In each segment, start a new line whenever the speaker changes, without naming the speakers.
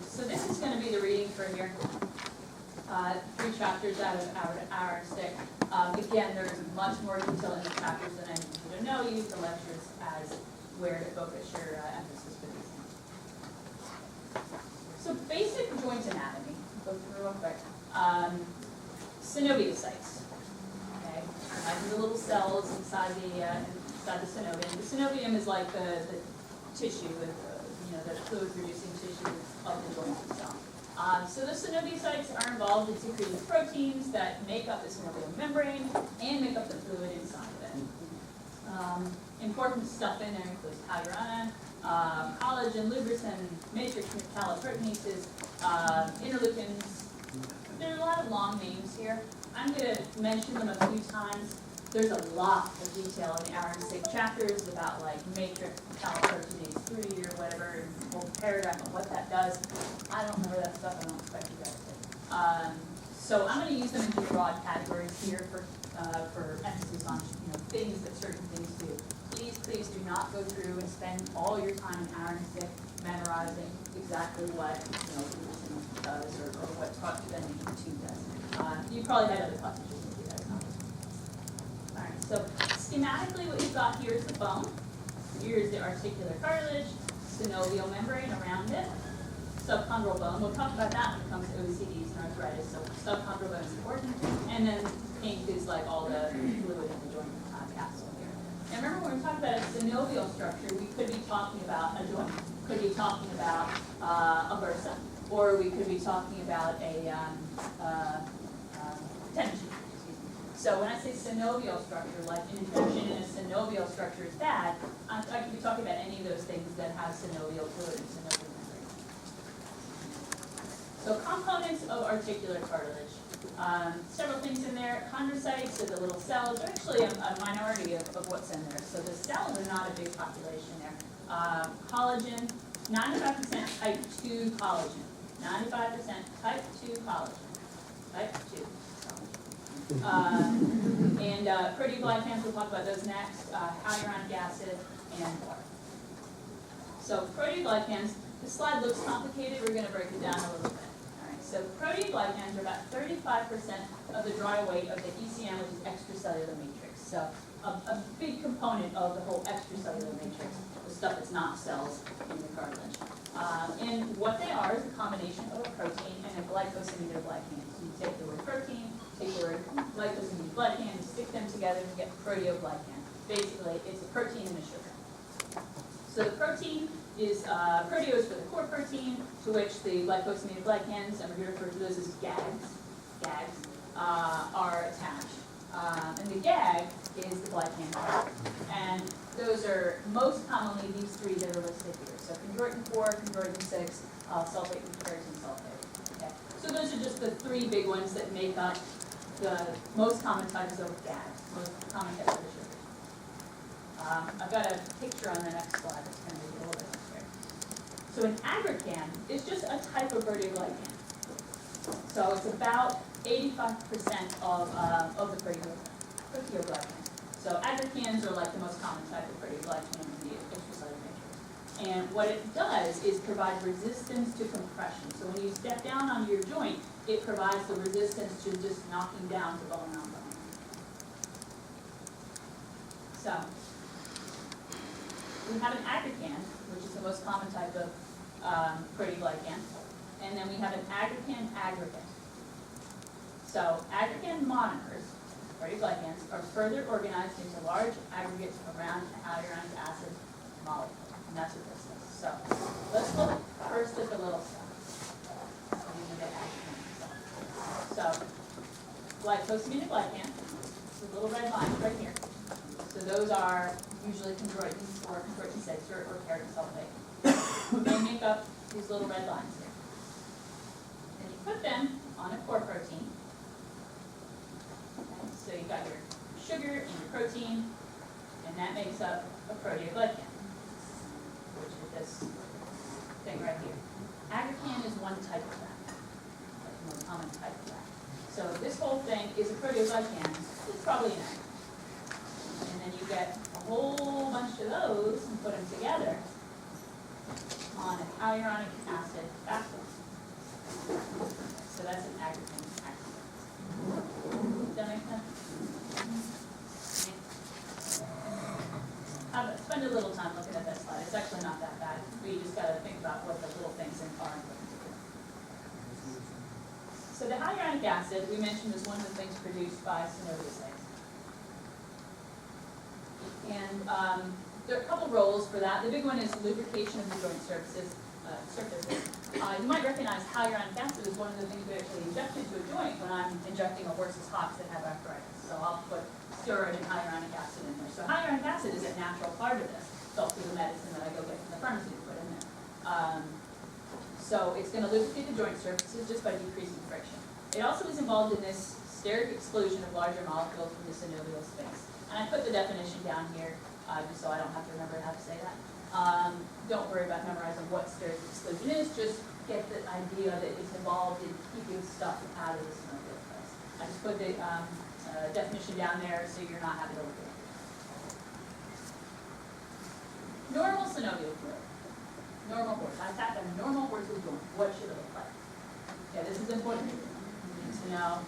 So this is going to be the reading for here. 3 chapters out of our stick. Again, there's much more detail in the chapters than I need you to know. Use the lectures as where to focus your emphasis for these things. So basic joint anatomy. Go through real quick. Synoviocytes. Okay, imagine the little cells inside the synovium. The synovium is like the tissue, the fluid-producing tissue of the joint itself. So the synoviocytes are involved in secreting proteins that make up the synovial membrane and make up the fluid inside of it. Important stuff in there includes hyaluron, collagen, lubricin, matrix metalloproteinases, interleukins. There are a lot of long names here. I'm going to mention them a few times. There's a lot of detail in the Iron Stick chapters about like matrix metalloproteinase 3 or whatever, and whole paragraph on what that does. I don't remember that stuff. I don't expect you guys to. So I'm going to use them in two broad categories here for emphasis on things that certain things do. Please do not go through and spend all your time in Iron Stick memorizing exactly what lubricin does or what taught you then does. You probably had other classes you can do that. Alright, so schematically what you've got here is the bone. Here's the articular cartilage, synovial membrane around it, subchondral bone. We'll talk about that when it comes to OCDs and arthritis. So subchondral bone is important. And then pink is like all the fluid in the joint capsule here. And remember when we talk about a synovial structure, we could be talking about a joint. Could be talking about a bursa, or we could be talking about a tendon sheath. So when I say synovial structure, like an infection in a synovial structure is bad, I could be talking about any of those things that have synovial fluid and synovial membrane. So components of articular cartilage. Several things in there. Chondrocytes, so the little cells, are actually a minority of what's in there. So the cells are not a big population there. Collagen, 95% type 2 collagen. 95% type 2 collagen. Type 2. And proteoglycans, we'll talk about those next, hyaluronic acid, and water. So proteoglycans, the slide looks complicated, we're going to break it down a little bit. Alright, so proteoglycans are about 35% of the dry weight of the ECM, which is extracellular matrix. So a big component of the whole extracellular matrix, the stuff that's not cells in the cartilage. And what they are is a combination of a protein and a glycosaminoglycan. So you take the word protein, take the word glycosaminoglycan, and stick them together to get proteoglycan. Basically, it's a protein and a sugar. So the protein is proteose for the core protein, to which the glycosaminoglycans, and we're going to refer to those as GAGs, are attached. And the GAG is the glycan part. And those are most commonly these 3 that are listed here. So chondroitin 4, chondroitin 6, sulfate, and ferritin sulfate. Okay. So those are just the 3 big ones that make up the most common types of GAGs, most common types of sugars. I've got a picture on the next slide that's going to be a little bit clearer. So an aggrecan is just a type of proteoglycan. So it's about 85% of the proteoglycan. So aggregans are like the most common type of proteoglycan in the extracellular matrix. And what it does is provide resistance to compression. So when you step down onto your joint, it provides the resistance to just knocking down to bone on bone. So we have an aggrecan, which is the most common type of proteoglycan. And then we have an aggrecan aggregate. So aggrecan monomers, proteoglycans, are further organized into large aggregates around a hyaluronic acid molecule. And that's what this is. So let's look first at the little stuff. So glycosaminoglycan, the little red lines right here. So those are usually chondroitins or chondroitin 6 or ferritin sulfate. They make up these little red lines here. Then you put them on a core protein. Okay, so you've got your sugar and your protein, and that makes up a proteoglycan, which is this thing right here. Aggrecan is one type of that, like the most common type of that. So this whole thing is a proteoglycan. It's probably an aggrecan. And then you get a whole bunch of those and put them together, on a hyaluronic acid backbone. So that's an aggregate accident. Does that make sense? Spend a little time looking at that slide. It's actually not that bad. We just got to think about what the little things are important to do. So the hyaluronic acid, we mentioned, is one of the things produced by synoviocytes. And there are a couple roles for that. The big one is lubrication of the joint surfaces. You might recognize hyaluronic acid is one of the things we actually inject into a joint when I'm injecting a horse's hocks that have arthritis. So I'll put steroid and hyaluronic acid in there. So hyaluronic acid is a natural part of this. It's also the medicine that I go get from the pharmacy to put in there. So it's going to lubricate the joint surfaces just by decreasing friction. It also is involved in this steric exclusion of larger molecules from the synovial space. And I put the definition down here just so I don't have to remember how to say that. Don't worry about memorizing what steric exclusion is, just get the idea that it's involved in keeping stuff out of the synovial space. I just put the definition down there so you're not having to look at it. Normal synovial fluid. Normal horse. I attack a normal horse's joint. What should it look like? Yeah, this is important. You need to know.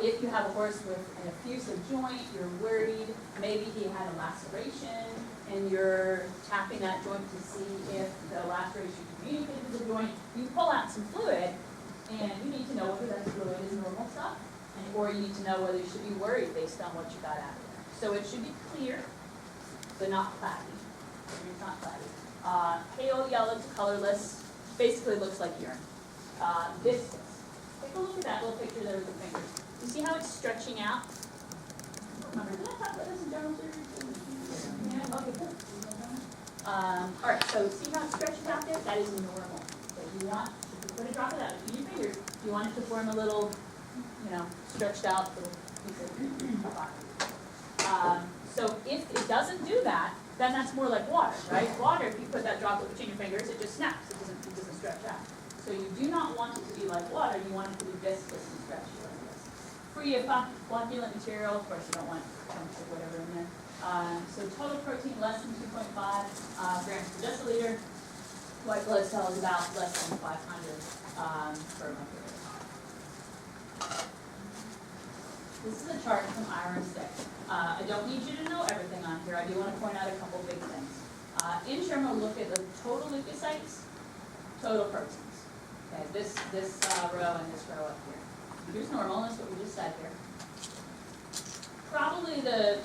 If you have a horse with an effusive joint, you're worried, maybe he had a laceration, and you're tapping that joint to see if the laceration communicated to the joint. You pull out some fluid, and you need to know whether that fluid is normal stuff, or you need to know whether you should be worried based on what you got out of there. So it should be clear, but not cloudy. It's not cloudy. Pale yellow to colorless, basically looks like urine. Viscous. Take a look at that little picture there with the fingers. You see how it's stretching out? Remember, did I talk about this in general surgery? Yeah, okay, good. All right, so see how it stretches out there? That is normal. So you want, if you put a drop of that between your fingers, you want it to form a little, stretched out little piece of body. So if it doesn't do that, then that's more like water, right? Water, if you put that droplet between your fingers, it just snaps. It doesn't stretch out. So you do not want it to be like water. You want it to be viscous and stretchy like this. Free of flocculent material. Of course, you don't want chunks of whatever in there. So total protein less than 2.5 grams per deciliter. White blood cell is about less than 500 per microliter. This is a chart from Iron Stick. I don't need you to know everything on here. I do want to point out a couple big things. In term, we'll look at the total leukocytes, total proteins. Okay, this row and this row up here. Here's normal. That's what we just said here. Probably the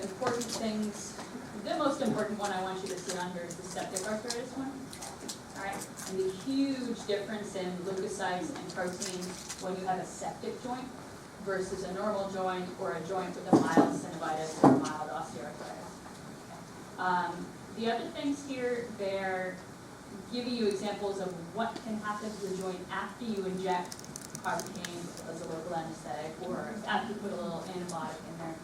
important things. The most important one I want you to see on here is the septic arthritis one. All right, and the huge difference in leukocytes and protein when you have a septic joint versus a normal joint or a joint with a mild synovitis or a mild osteoarthritis. The other things here, they're giving you examples of what can happen to the joint after you inject carbocaine as a local anesthetic or after you put a little antibiotic in there.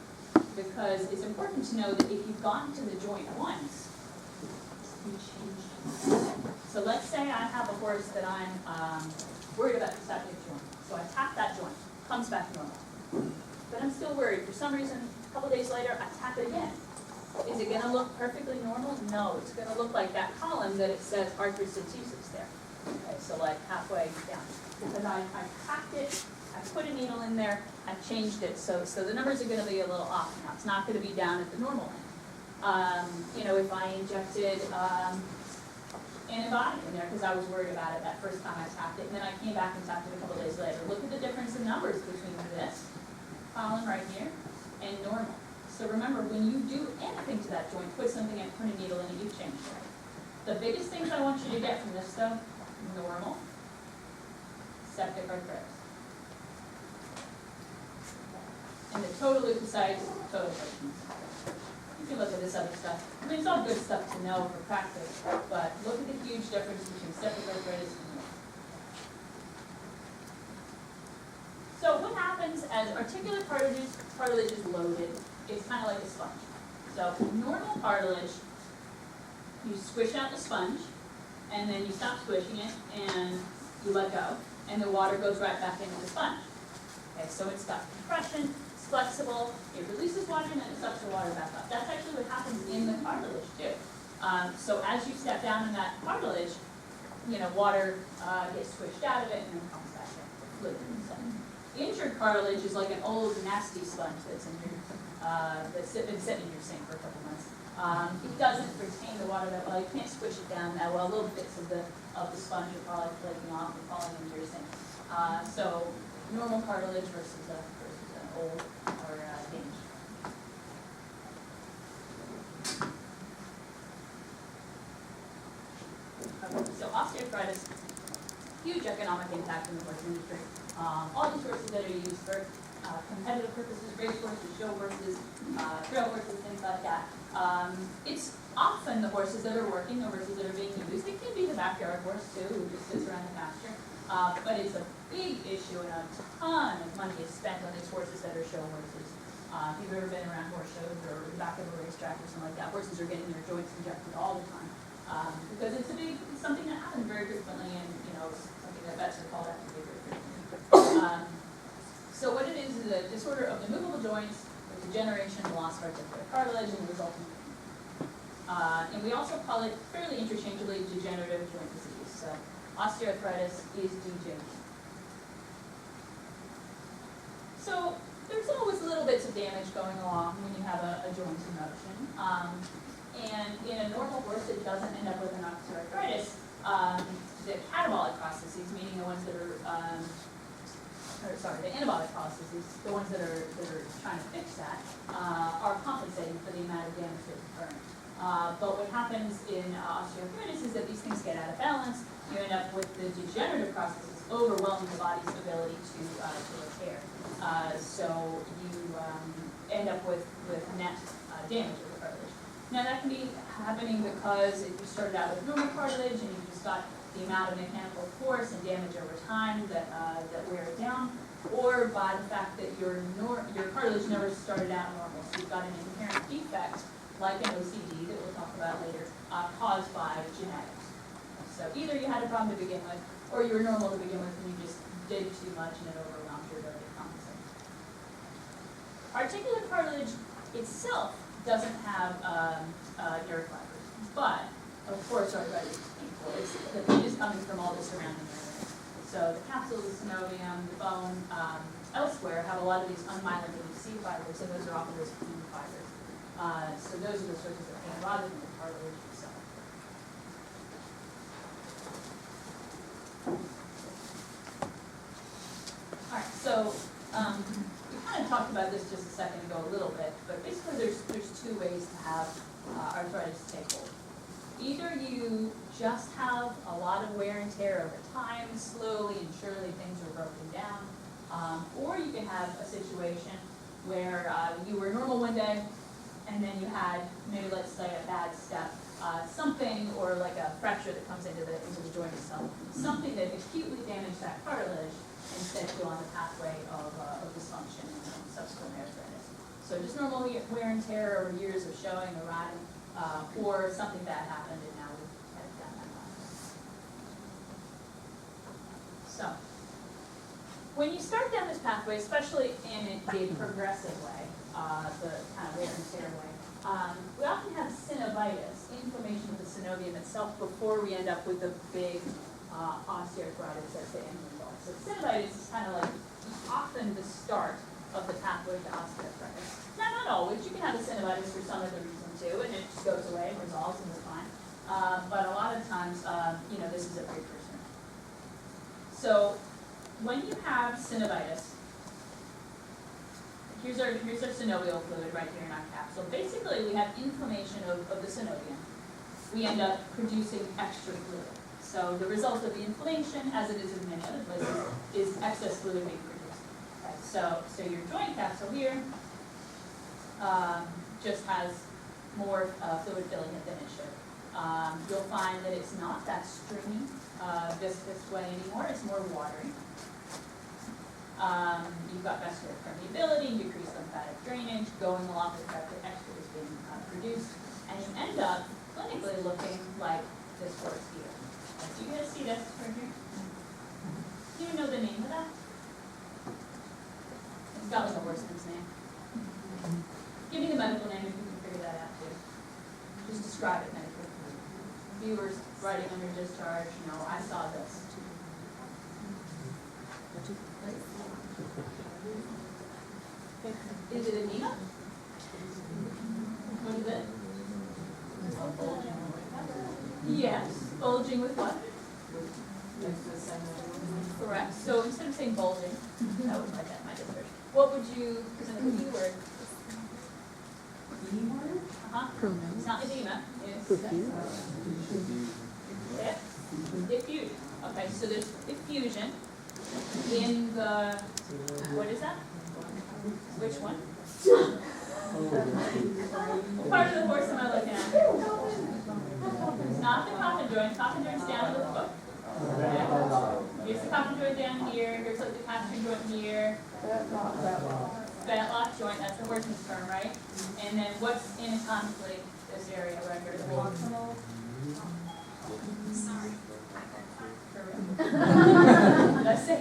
Because it's important to know that if you've gotten to the joint once, you change it. So let's say I have a horse that I'm worried about the septic joint. So I tap that joint, comes back normal. But I'm still worried. For some reason, a couple days later, I tap it again. Is it going to look perfectly normal? No, it's going to look like that column that it says arthrocentesis there. Okay, so like halfway down. Because I tapped it, I put a needle in there, I changed it, so the numbers are going to be a little off now. It's not going to be down at the normal end. If I injected antibiotic in there because I was worried about it that first time I tapped it, and then I came back and tapped it a couple days later. Look at the difference in numbers between this column right here and normal. So remember, when you do anything to that joint, put something in, put a needle in it, you've changed it. The biggest things I want you to get from this, though, normal, septic arthritis. And the total leukocytes, total proteins. You can look at this other stuff. I mean, it's all good stuff to know for practice, but look at the huge difference between septic arthritis and normal. So what happens as articular cartilage is loaded? It's kind of like a sponge. So normal cartilage, you squish out the sponge, and then you stop squishing it, and you let go, and the water goes right back into the sponge. Okay, so it's got compression, it's flexible, it releases water, and then it sucks the water back up. That's actually what happens in the cartilage too. So as you step down in that cartilage, water gets squished out of it and then comes back in fluid. So injured cartilage is like an old nasty sponge that's in your that's been sitting in your sink for a couple months. It doesn't retain the water that well. You can't squish it down that well. Little bits of the sponge are probably flaking off and falling into your sink. So normal cartilage versus an old or damaged. Okay, so osteoarthritis, huge economic impact in the horse industry. All these horses that are used for competitive purposes, race horses, show horses, trail horses, things like that. It's often the horses that are working, the horses that are being used. It can be the backyard horse too, who just sits around the pasture. But it's a big issue, and a ton of money is spent on these horses that are show horses. If you've ever been around horse shows or the back of a racetrack or something like that, horses are getting their joints injected all the time. Because it's something that happens very frequently, and something that vets are called out to do very frequently. So what it is a disorder of the movable joints with degeneration and loss of articular cartilage and the resulting pain. And we also call it fairly interchangeably degenerative joint disease. So osteoarthritis is DJ. So there's always little bits of damage going along when you have a joint in motion. And in a normal horse, it doesn't end up with an osteoarthritis. The catabolic processes, meaning the ones that are, the anabolic processes, the ones that are trying to fix that, are compensating for the amount of damage that's occurring. But what happens in osteoarthritis is that these things get out of balance. You end up with the degenerative processes overwhelming the body's ability to repair. So you end up with net damage of the cartilage. Now that can be happening because if you started out with normal cartilage and you just got the amount of mechanical force and damage over time that wear it down, or by the fact that your cartilage never started out normal. So you've got an inherent defect, like an OCD that we'll talk about later, caused by genetics. So either you had a problem to begin with, or you were normal to begin with and you just did too much and it overwhelmed your ability to compensate. Articular cartilage itself doesn't have nerve fibers, but of course arthritis is painful. The pain is coming from all the surrounding areas. So the capsule, the synovium, the bone, elsewhere have a lot of these unmyelinated C fibers, and those are often those pain fibers. So those are the sources of pain rather than the cartilage itself. All right, so we kind of talked about this just a second ago a little bit, but basically there's two ways to have arthritis take hold. Either you just have a lot of wear and tear over time, slowly and surely things are broken down, or you can have a situation where you were normal one day and then you had, maybe let's say a bad step, something or like a fracture that comes into the joint itself, something that acutely damaged that cartilage and set you on the pathway of dysfunction and subsequent arthritis. So just normal wear and tear over years of showing or riding, or something bad happened and now we've headed down that path. So when you start down this pathway, especially in the progressive way, the kind of wear and tear way, we often have synovitis, inflammation of the synovium itself, before we end up with the big osteoarthritis at the end result. So synovitis is kind of like often the start of the pathway to osteoarthritis. Now, not always. You can have a synovitis for some other reason too, and it just goes away and resolves and we're fine. But a lot of times, this is a precursor. So when you have synovitis, here's our synovial fluid right here in our capsule. Basically, we have inflammation of the synovium. We end up producing extra fluid. So the result of the inflammation, as it is in many other places, is excess fluid being produced. Okay, so your joint capsule here just has more fluid filling it than it should. You'll find that it's not that stringy, viscous way anymore. It's more watery. You've got vascular permeability, decreased lymphatic drainage, going along with the fact that extra is being produced, and you end up clinically looking like this horse here. Do you guys see this right here? Do you know the name of that? It's got like a horseman's name. Give me the medical name if you can figure that out too. Just describe it medically. viewers writing under discharge, no, I saw this. Is it edema? What is it? Yes, bulging with what? Correct. So instead of saying bulging, that was my discharge. What would you, because in the keyword? It's not edema. It's diffusion. Okay, so there's diffusion in the, what is that? Which one? What part of the horse am I looking at? It's not the coffin joint. Coffin joint's down to the foot. Okay. Here's the coffin joint down here. Here's like the coffin joint here. Fetlock joint, that's the horseman's term, right? And then what's anatomically this area right here? Sorry. Did I say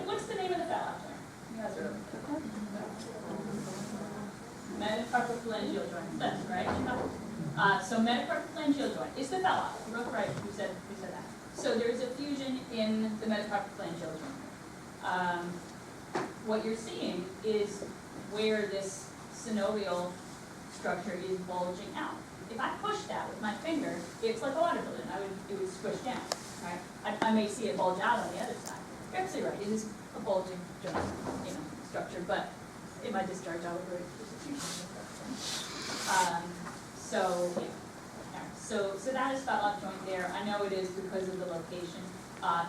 what's the name of the fetlock joint? You guys are metacarpophalangeal joint. That's right. So metacarpophalangeal joint is the fetlock. You wrote right. You said that. So there's a fusion in the metacarpophalangeal joint. What you're seeing is where this synovial structure is bulging out. If I push that with my finger, it's like a water balloon. It would squish down. Right? I may see it bulge out on the other side. You're absolutely right. It is a bulging joint, structure. But in my discharge, I would write So yeah. So that is fetlock joint there. I know it is because of the location.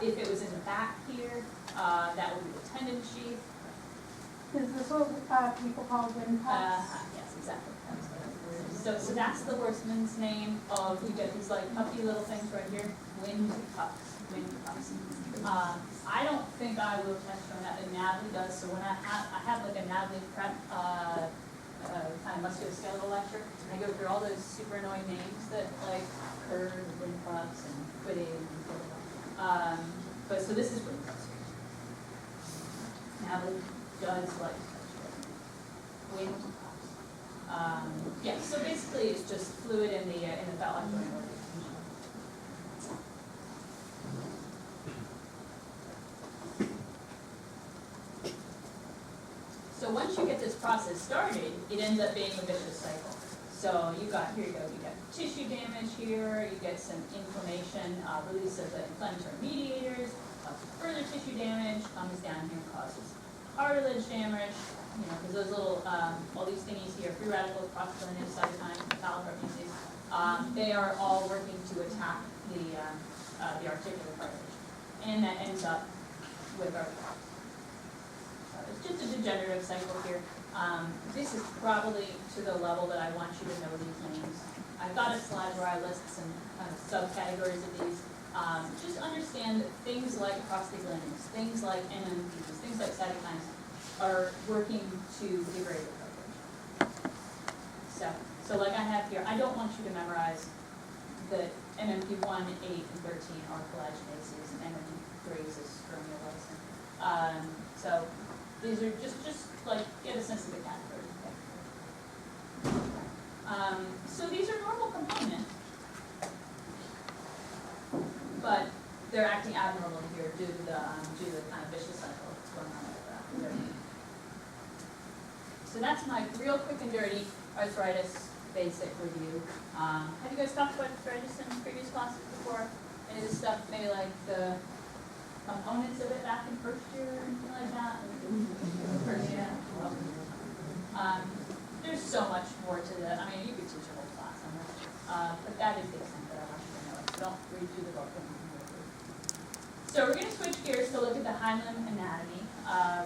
If it was in the back here, that would be the tendon sheath.
Is this what people call windpuffs?
Yes, exactly. So that's the horseman's name of, you get these like puffy little things right here, windpuffs. I don't think I will test on that, and Natalie does. So when I have like a Natalie prep kind of musculoskeletal lecture, and I go through all those super annoying names that like curve, windpuffs, and quitting, and blah, blah, blah. But so this is windpuffs here. Natalie does like windpuffs. Yeah, so basically it's just fluid in the fetlock joint. So once you get this process started, it ends up being a vicious cycle. So you got, here you go, you got tissue damage here, you get some inflammation, release of the inflammatory mediators, further tissue damage comes down here and causes cartilage damage, because those little, all these thingies here, free radicals, prostaglandins, cytokines, metalloproteins, they are all working to attack the articular cartilage. And that ends up with arthritis. It's just a degenerative cycle here. This is probably to the level that I want you to know these names. I've got a slide where I list some kind of subcategories of these. Just understand that things like prostaglandins, things like NMPs, things like cytokines are working to degrade the cartilage. So like I have here, I don't want you to memorize that MMP1, 8, and 13 are collagenases, and MMP3 is stromal. So these are just like, get a sense of the category. Okay. So these are normal components, but they're acting abnormally here due to the kind of vicious cycle going on with that. So that's my real quick and dirty arthritis basic review. Have you guys talked about arthritis in previous classes before? Any of this stuff, maybe like the components of it back in first year or anything like that? There's so much more to the, you could teach a whole class on that. But that is the extent that I want you to know. So don't read through the book. So we're going to switch gears to look at the hind limb anatomy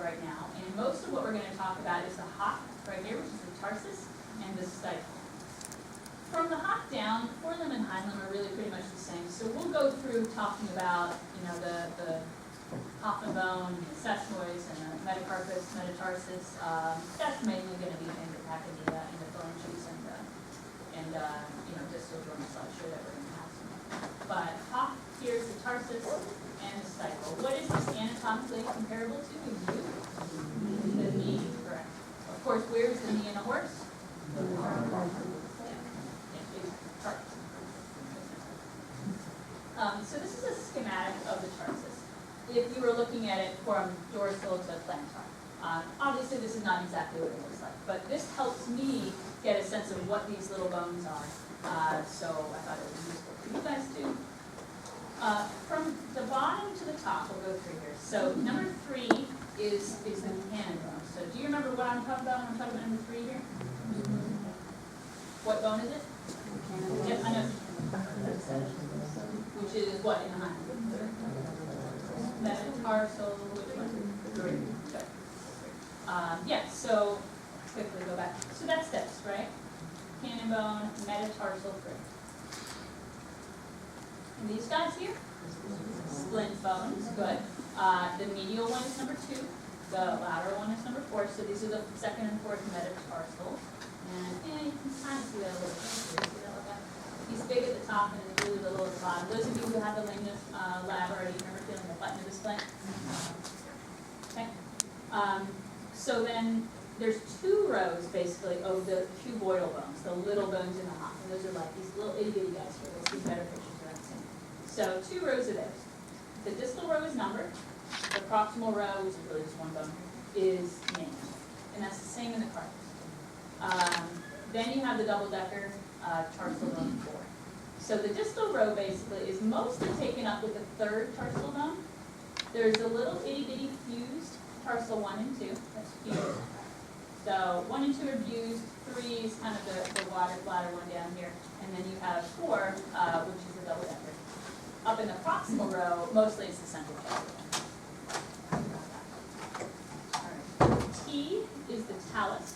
right now. And most of what we're going to talk about is the hock right here, which is the tarsus, and the stifle. From the hock down, forelimb and hind limb are really pretty much the same. So we'll go through talking about, the coffin bone, the sesamoids, and the metacarpus, metatarsus. That's mainly going to be in the pachydia and the phalanges and distal joints. I'm sure that we're going to have some. But hock, here's the tarsus and the stifle. What is this anatomically comparable to? The knee, correct. Of course, where's the knee in a horse? So this is a schematic of the tarsus. If you were looking at it from dorsal to plantar. Obviously this is not exactly what it looks like, but this helps me get a sense of what these little bones are. So I thought it was useful for you guys too. From the bottom to the top, we'll go through here. So number 3 is the cannon bone. So do you remember what I'm talking about when I'm talking about number 3 here? What bone is it? Yep, I know. Which is what in the hind? Metatarsal, which one? Good. Yeah, so quickly go back. So that's this, right? Cannon bone, metatarsal 3. And these guys here? Splint bones, good. The medial one is number 2. The lateral one is number 4. So these are the second and fourth metatarsals. And you can kind of see that a little bit. See that like that? He's big at the top and really little at the bottom. Those of you who have the lameness lab already remember feeling the button of the splint? Okay. So then there's 2 rows basically of the cuboidal bones, the little bones in the hop. And those are like these little itty bitty guys here. We'll see better pictures of that soon. So 2 rows of those. The distal row is numbered. The proximal row, which is really just one bone, is named. And that's the same in the cartilage. Then you have the double-decker tarsal bone 4. So the distal row basically is mostly taken up with the 3rd tarsal bone. There's a little itty-bitty fused tarsal 1 and 2. That's fused. So 1 and 2 are fused. 3 is kind of the water bladder one down here. And then you have 4, which is the double-decker. Up in the proximal row, mostly it's the central tarsal bone. All right. T is the talus.